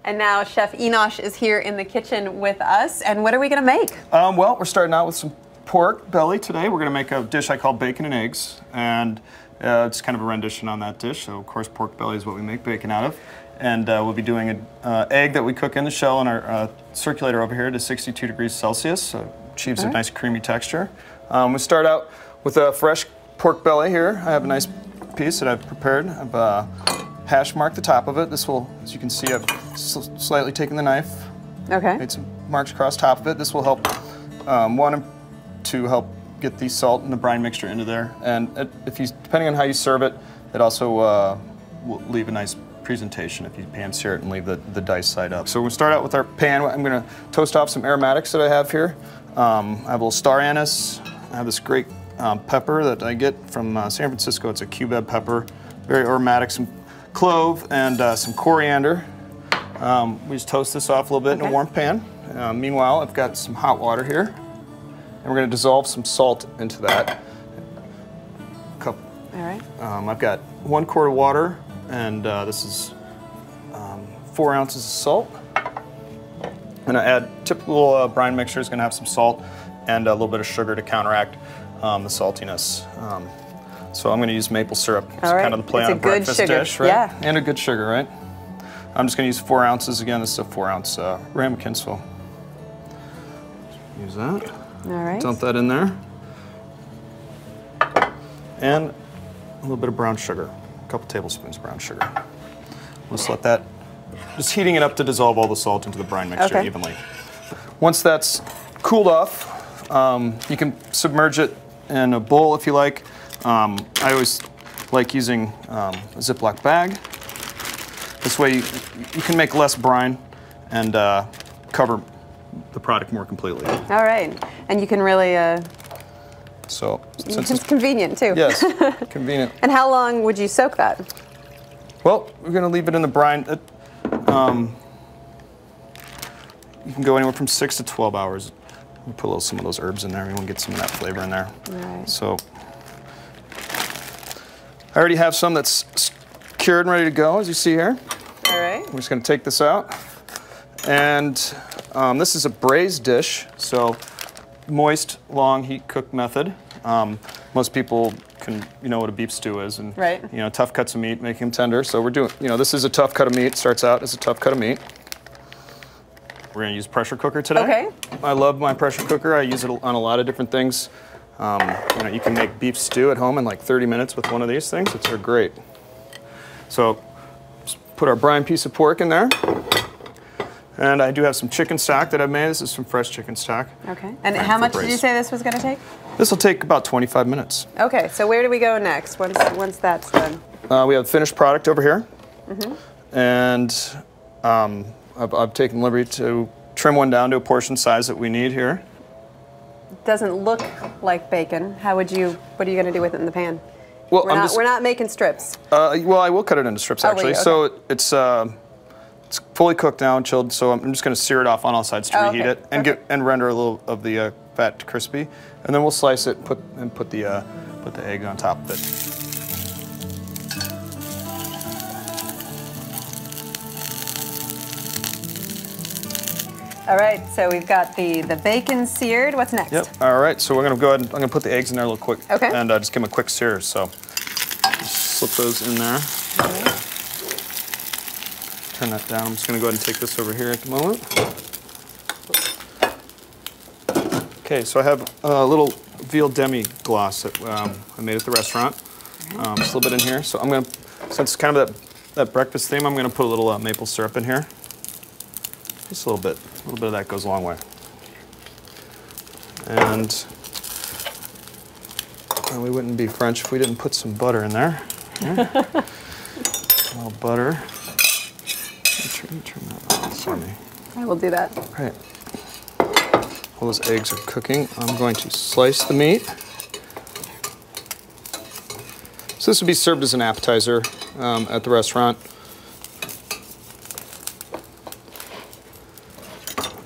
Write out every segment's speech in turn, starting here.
And now Chef Enosh is here in the kitchen with us. And what are we going to make? Well, we're starting out with some pork belly today. We're going to make a dish I call bacon and eggs. And it's kind of a rendition on that dish. So, of course, pork belly is what we make bacon out of. And we'll be doing an egg that we cook in the shell in our circulator over here to 62 degrees Celsius. So achieves a nice creamy texture. We start out with a fresh pork belly here. I have a nice piece that I've prepared. I've hash marked the top of it. This will, as you can see, I've slightly taken the knife. Okay. Made some marks across top of it. This will help, to help get the salt and the brine mixture into there. And depending on how you serve it, it also will leave a nice presentation if you pan sear it and leave the dice side up. So we'll start out with our pan. I'm going to toast off some aromatics that I have here. I have a little star anise. I have this great pepper that I get from San Francisco. It's a cubeb pepper, very aromatic. Some clove and some coriander. We just toast this off a little bit in a warm pan. Meanwhile, I've got some hot water here, and we're going to dissolve some salt into that. All right. I've got 1 quart of water, and this is 4 ounces of salt. I'm going to add typical brine mixture. Is going to have some salt and a little bit of sugar to counteract the saltiness. So I'm going to use maple syrup. It's kind of the play on a breakfast dish, right? Yeah. And a good sugar, right? I'm just going to use 4 ounces. Again, this is a 4-ounce ramekinsville. Use that. All right. Dump that in there. And a little bit of brown sugar. A couple tablespoons of brown sugar. We'll just let that, just heating it up to dissolve all the salt into the brine mixture evenly. Once that's cooled off, you can submerge it in a bowl if you like. I always like using a Ziploc bag. This way you can make less brine and cover the product more completely. All right, and you can really. So it's convenient too. Yes, convenient. And how long would you soak that? Well, we're going to leave it in the brine. You can go anywhere from 6 to 12 hours. We put some of those herbs in there. We want to get some of that flavor in there. All right. So I already have some that's cured and ready to go, as you see here. All right. We're just going to take this out. And this is a braised dish, so moist, long heat cook method. Most people know what a beef stew is, and tough cuts of meat, making them tender. So we're doing, this is a tough cut of meat. Starts out as a tough cut of meat. We're going to use pressure cooker today. Okay. I love my pressure cooker. I use it on a lot of different things. You can make beef stew at home in like 30 minutes with one of these things. They're great. So just put our brine piece of pork in there. And I do have some chicken stock that I've made. This is some fresh chicken stock. Okay. And how much did you say this was going to take? This will take about 25 minutes. Okay. So where do we go next once that's done? We have finished product over here. And I've taken liberty to trim one down to a portion size that we need here. It doesn't look like bacon. What are you going to do with it in the pan? Well, we're not making strips. Well, I will cut it into strips actually. Okay. So it's fully cooked now and chilled. So I'm just going to sear it off on all sides to reheat it and render a little of the fat crispy, and then we'll slice it and put the egg on top of it. All right, so we've got the bacon seared. What's next? Yep. All right, so we're going to go ahead and I'm going to put the eggs in there a little quick. Okay. And just give them a quick sear. So just slip those in there. Okay. Turn that down. I'm just going to go ahead and take this over here at the moment. Okay, so I have a little veal demi-glace that I made at the restaurant. Just a little bit in here. So I'm going to, since it's kind of that breakfast theme, I'm going to put a little maple syrup in here. Just a little bit. A little bit of that goes a long way. And we wouldn't be French if we didn't put some butter in there. A little butter. Turn that on for me. I will do that. Right. While those eggs are cooking, I'm going to slice the meat. So this would be served as an appetizer at the restaurant.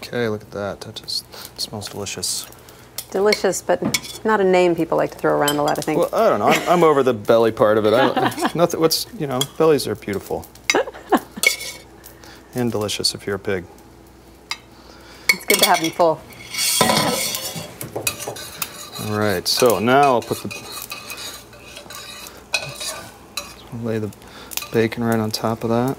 Okay, look at that. That just smells delicious. Delicious, but not a name people like to throw around a lot, I think. Well, I don't know. I'm over the belly part of it. Bellies are beautiful. and delicious if you're a pig. It's good to have them full. All right, so now I'll lay the bacon right on top of that.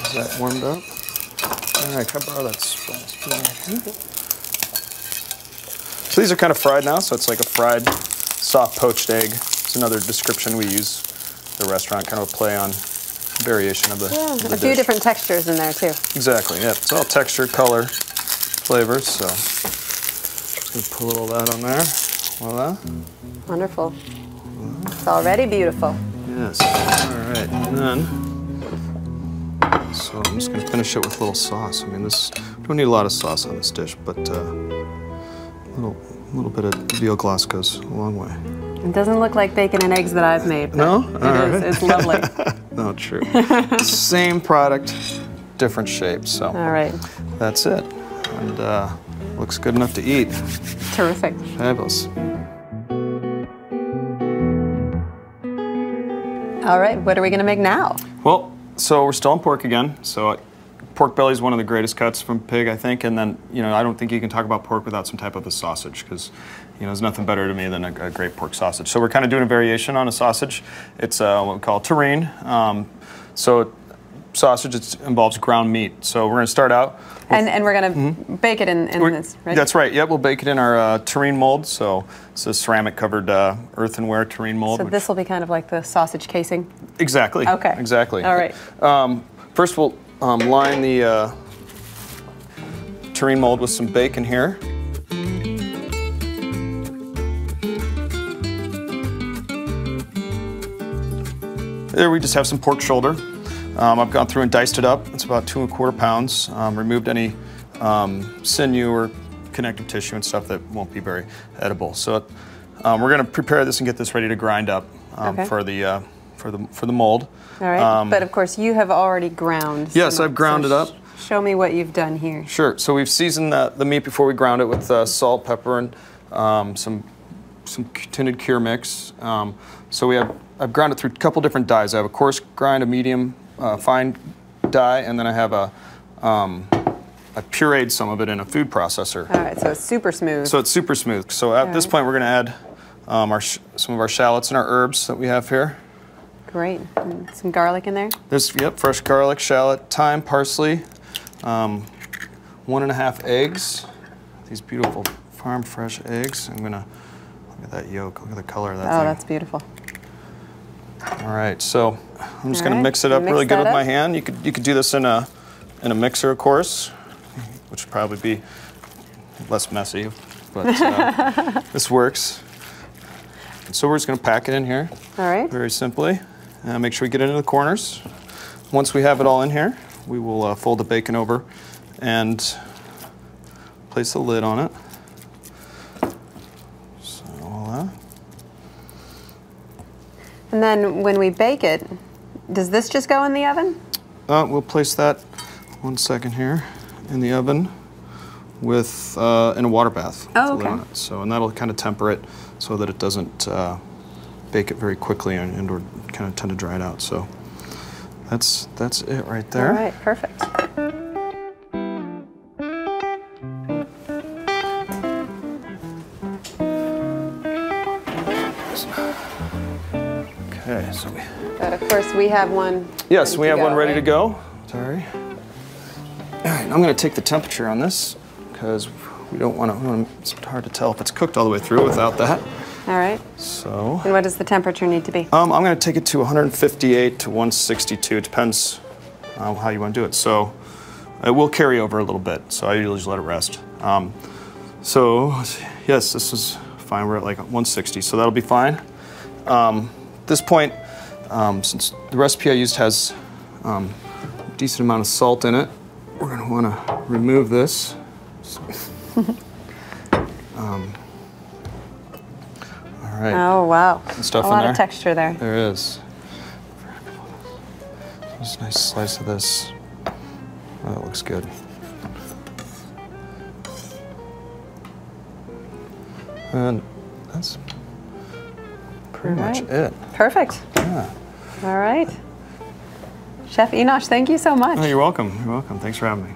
Is that warmed up? All right, can I borrow that spoon? So these are kind of fried now, so it's like a fried, soft poached egg. It's another description we use at the restaurant, kind of a play on variation of the, of the a few dish. different textures in there too. Exactly, yeah. It's all texture, color, flavors, so just gonna put a little of that on there. Voila. Wonderful. It's already beautiful. Yes. All right, and then, so I'm just gonna finish it with a little sauce. I mean, we don't need a lot of sauce on this dish, but a little bit of veal glace goes a long way. It doesn't look like bacon and eggs that I've made. No? It is. It's lovely. No, true. Same product, different shape, so. All right. That's it. And looks good enough to eat. Terrific. Fabulous. All right, what are we going to make now? Well, so we're still on pork again. So pork belly is one of the greatest cuts from pig, I think. And then, you know, I don't think you can talk about pork without some type of a sausage, because, you know, there's nothing better to me than a great pork sausage. So we're kind of doing a variation on a sausage. It's what we call terrine. So sausage, it involves ground meat. So we're going to start out. And we're going to bake it in this, right? That's right. Yep, we'll bake it in our terrine mold. So it's a ceramic-covered earthenware terrine mold. So this will be kind of like the sausage casing? Exactly. Okay. Exactly. All right. First, we'll line the terrine mold with some bacon here. There we just have some pork shoulder. I've gone through and diced it up. It's about 2 1/4 pounds. Removed any sinew or connective tissue and stuff that won't be very edible. So we're going to prepare this and get this ready to grind up for the mold. All right. But of course, you have already ground. Yes, I've ground it up. Show me what you've done here. Sure. So we've seasoned the meat before we ground it with salt, pepper, and some tinted cure mix. So I've ground it through a couple different dyes. I have a coarse grind, a medium fine dye, and then I have I pureed some of it in a food processor. All right, so it's super smooth. So it's super smooth. So at this point, we're going to add some of our shallots and our herbs that we have here. Great. And some garlic in there? There's, yep, fresh garlic, shallot, thyme, parsley, 1.5 eggs. These beautiful farm fresh eggs. I'm going to, look at that yolk, look at the color of that thing. Oh, that's beautiful. All right, so I'm just going to mix it up really good with my hand. You could do this in a mixer, of course, which would probably be less messy, but this works. And so we're just going to pack it in here. All right. Very simply. Make sure we get it into the corners. Once we have it all in here, we will fold the bacon over and place the lid on it. So voila. And then when we bake it, does this just go in the oven? We'll place that 1 second here in the oven with in a water bath. Oh, okay. On it. So, and that'll kind of temper it so that it doesn't bake it very quickly and or kind of tend to dry it out. So that's it right there. All right, perfect. Okay, so But of course we have one. yes, we have one ready right? to go. Sorry. All right, I'm going to take the temperature on this because we don't want to. It's hard to tell if it's cooked all the way through without that. All right. So. And what does the temperature need to be? I'm going to take it to 158 to 162. It depends how you want to do it. So it will carry over a little bit. So I usually just let it rest. So yes, this is fine. We're at like 160, so that'll be fine. At this point, since the recipe I used has a decent amount of salt in it, we're going to want to remove this. All right. Oh, wow. Stuff a in lot there. of texture there. There is. Just a nice slice of this. Oh, that looks good. And that's pretty much it. Perfect. Yeah. All right. Chef Enosh, thank you so much. Oh, you're welcome. You're welcome. Thanks for having me.